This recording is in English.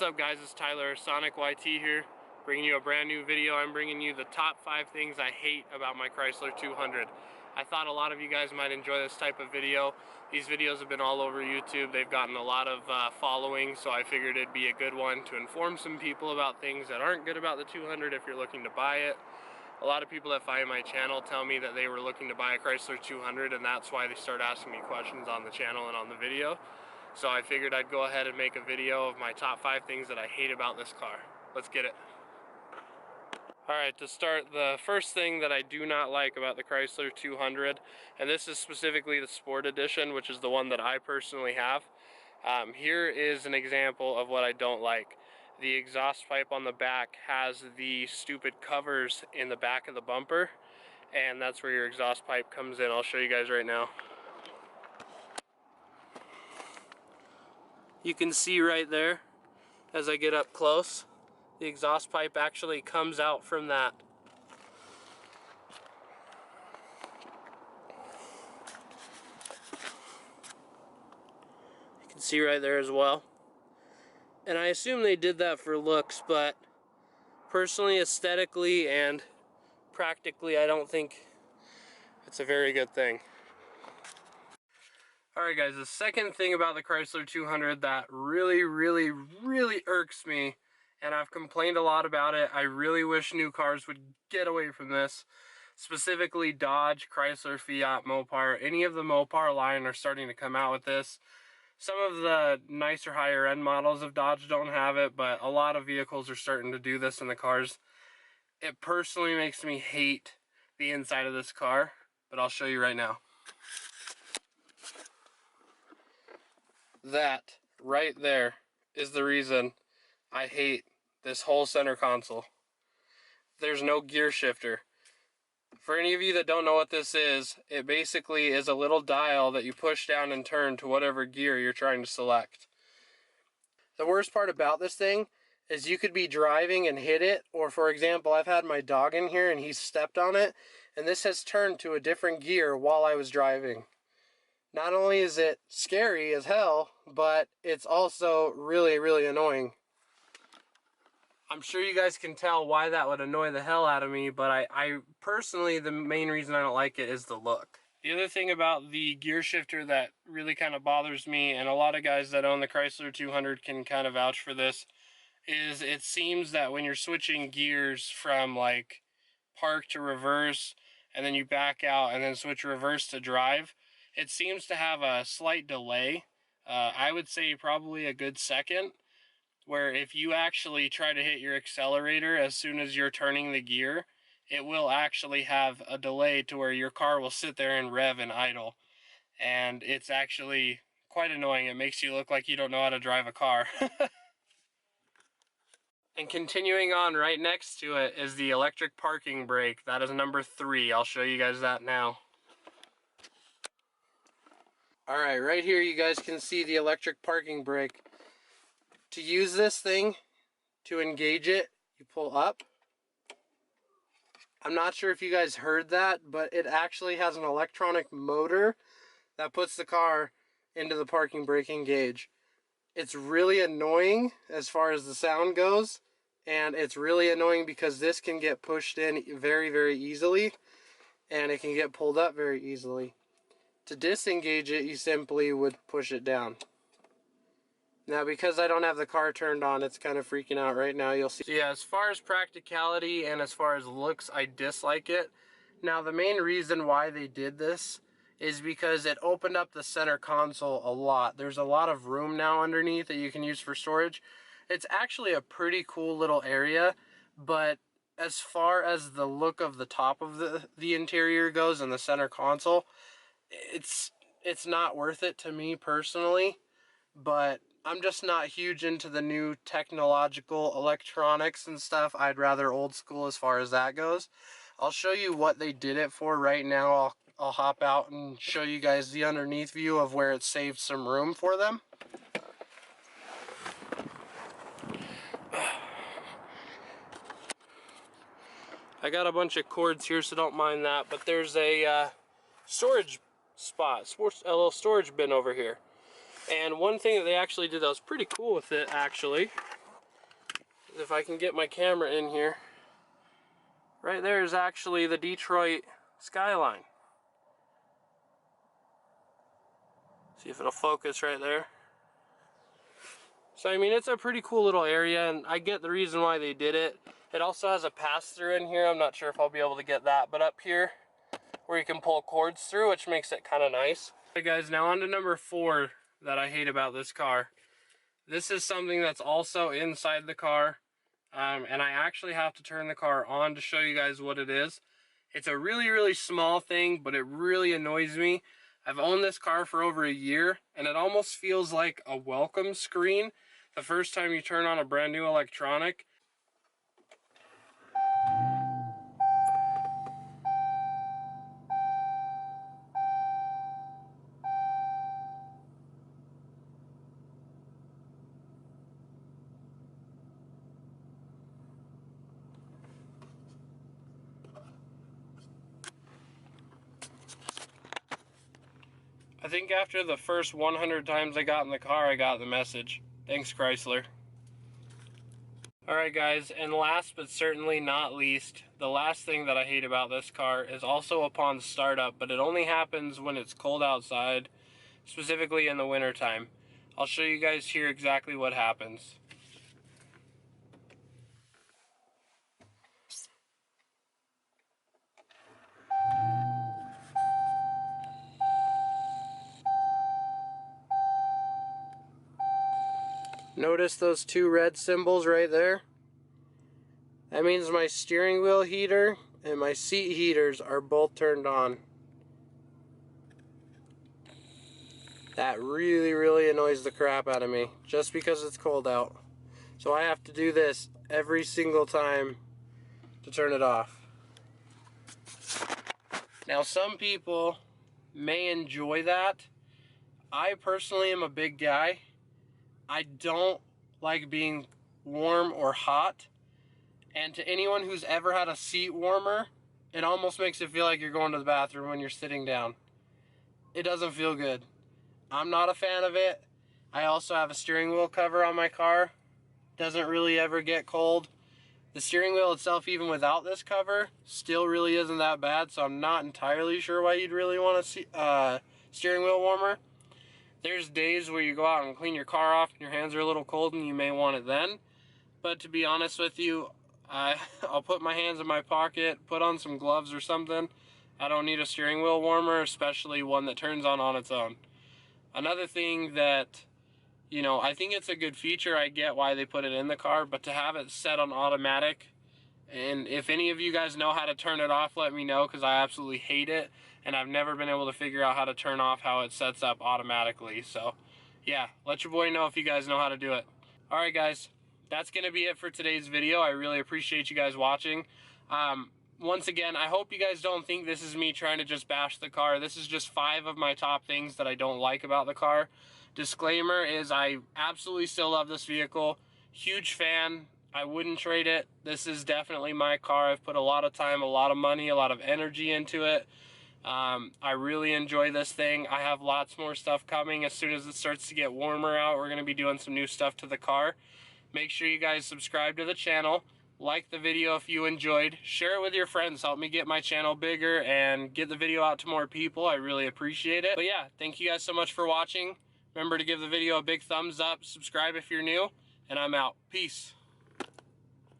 What's up guys, it's Tyler, Sonic YT here, bringing you a brand new video. I'm bringing you the top 5 things I hate about my Chrysler 200. I thought a lot of you guys might enjoy this type of video. These videos have been all over YouTube. They've gotten a lot of following, so I figured it'd be a good one to inform some people about things that aren't good about the 200 if you're looking to buy it. A lot of people that find my channel tell me that they were looking to buy a Chrysler 200, and that's why they start asking me questions on the channel and on the video. So I figured I'd go ahead and make a video of my top 5 things that I hate about this car. Let's get it. Alright, to start, the first thing that I do not like about the Chrysler 200, and this is specifically the Sport Edition, which is the one that I personally have. Here is an example of what I don't like. The exhaust pipe on the back has the stupid covers in the back of the bumper, and that's where your exhaust pipe comes in. I'll show you guys right now. You can see right there, as I get up close, the exhaust pipe actually comes out from that. You can see right there as well. And I assume they did that for looks, but personally, aesthetically, and practically, I don't think it's a very good thing. Alright guys, the second thing about the Chrysler 200 that really irks me, and I've complained a lot about it, I really wish new cars would get away from this, specifically Dodge, Chrysler, Fiat, Mopar. Any of the Mopar line are starting to come out with this. Some of the nicer higher end models of Dodge don't have it, but a lot of vehicles are starting to do this in the cars. It personally makes me hate the inside of this car, but I'll show you right now. That right there is the reason I hate this whole center console. There's no gear shifter. For any of you that don't know what this is, it basically is a little dial that you push down and turn to whatever gear you're trying to select. The worst part about this thing is you could be driving and hit it, or for example, I've had my dog in here and he stepped on it, and this has turned to a different gear while I was driving. Not only is it scary as hell, but it's also really annoying. I'm sure you guys can tell why that would annoy the hell out of me, but I personally, the main reason I don't like it is the look. The other thing about the gear shifter that really kind of bothers me, and a lot of guys that own the Chrysler 200 can kind of vouch for this, is it seems that when you're switching gears from like park to reverse, and then you back out and then switch reverse to drive, it seems to have a slight delay. I would say probably a good second, where if you actually try to hit your accelerator as soon as you're turning the gear, it will actually have a delay to where your car will sit there and rev and idle. And it's actually quite annoying. It makes you look like you don't know how to drive a car. And continuing on, right next to it is the electric parking brake. That is number 3. I'll show you guys that now. Alright, right here you guys can see the electric parking brake. To use this thing, to engage it, you pull up. I'm not sure if you guys heard that, but it actually has an electronic motor that puts the car into the parking brake engage. It's really annoying as far as the sound goes, and it's really annoying because this can get pushed in very easily, and it can get pulled up very easily. To disengage it, you simply would push it down. Now, because I don't have the car turned on, it's kind of freaking out right now. You'll see. So yeah, as far as practicality and as far as looks, I dislike it. Now, the main reason why they did this is because it opened up the center console a lot. There's a lot of room now underneath that you can use for storage. It's actually a pretty cool little area, but as far as the look of the top of the interior goes and the center console, it's not worth it to me personally, but I'm just not huge into the new technological electronics and stuff. I'd rather old school as far as that goes. I'll show you what they did it for right now. I'll hop out and show you guys the underneath view of where it saved some room for them. I got a bunch of cords here, so don't mind that, but there's a storage spot, a little storage bin over here. And one thing that they actually did that was pretty cool with it, actually, if I can get my camera in here, right there is actually the Detroit skyline. See if it'll focus right there. So I mean, it's a pretty cool little area, and I get the reason why they did it. It also has a pass-through in here. I'm not sure if I'll be able to get that, but up here where you can pull cords through, which makes it kind of nice. Okay guys, now on to number 4 that I hate about this car. This is something that's also inside the car, and I actually have to turn the car on to show you guys what it is. It's a really, really small thing, but it really annoys me. I've owned this car for over a year, and it almost feels like a welcome screen the first time you turn on a brand new electronic. I think after the first 100 times I got in the car, I got the message. Thanks, Chrysler. Alright guys, and last but certainly not least, the last thing that I hate about this car is also upon startup, but it only happens when it's cold outside, specifically in the winter time. I'll show you guys here exactly what happens. Notice those 2 red symbols right there? That means my steering wheel heater and my seat heaters are both turned on. That really, really annoys the crap out of me, just because it's cold out. So I have to do this every single time to turn it off. Now some people may enjoy that. I personally am a big guy. I don't like being warm or hot. And to anyone who's ever had a seat warmer, it almost makes it feel like you're going to the bathroom when you're sitting down. It doesn't feel good. I'm not a fan of it. I also have a steering wheel cover on my car. Doesn't really ever get cold. The steering wheel itself, even without this cover, still really isn't that bad, so I'm not entirely sure why you'd really want a steering wheel warmer. There's days where you go out and clean your car off and your hands are a little cold and you may want it then. But to be honest with you, I'll put my hands in my pocket, put on some gloves or something. I don't need a steering wheel warmer, especially one that turns on its own. Another thing that, you know, I think it's a good feature. I get why they put it in the car, but to have it set on automatic, and if any of you guys know how to turn it off, let me know, because I absolutely hate it, and I've never been able to figure out how to turn off how it sets up automatically. So yeah, let your boy know if you guys know how to do it. Alright guys, that's going to be it for today's video. I really appreciate you guys watching. Once again, I hope you guys don't think this is me trying to just bash the car. This is just 5 of my top things that I don't like about the car. Disclaimer is I absolutely still love this vehicle. Huge fan. I wouldn't trade it. This is definitely my car. I've put a lot of time, a lot of money, a lot of energy into it. I really enjoy this thing. I have lots more stuff coming. As soon as it starts to get warmer out, we're going to be doing some new stuff to the car. Make sure you guys subscribe to the channel. Like the video if you enjoyed. Share it with your friends. Help me get my channel bigger and get the video out to more people. I really appreciate it. But yeah, thank you guys so much for watching. Remember to give the video a big thumbs up. Subscribe if you're new. And I'm out. Peace.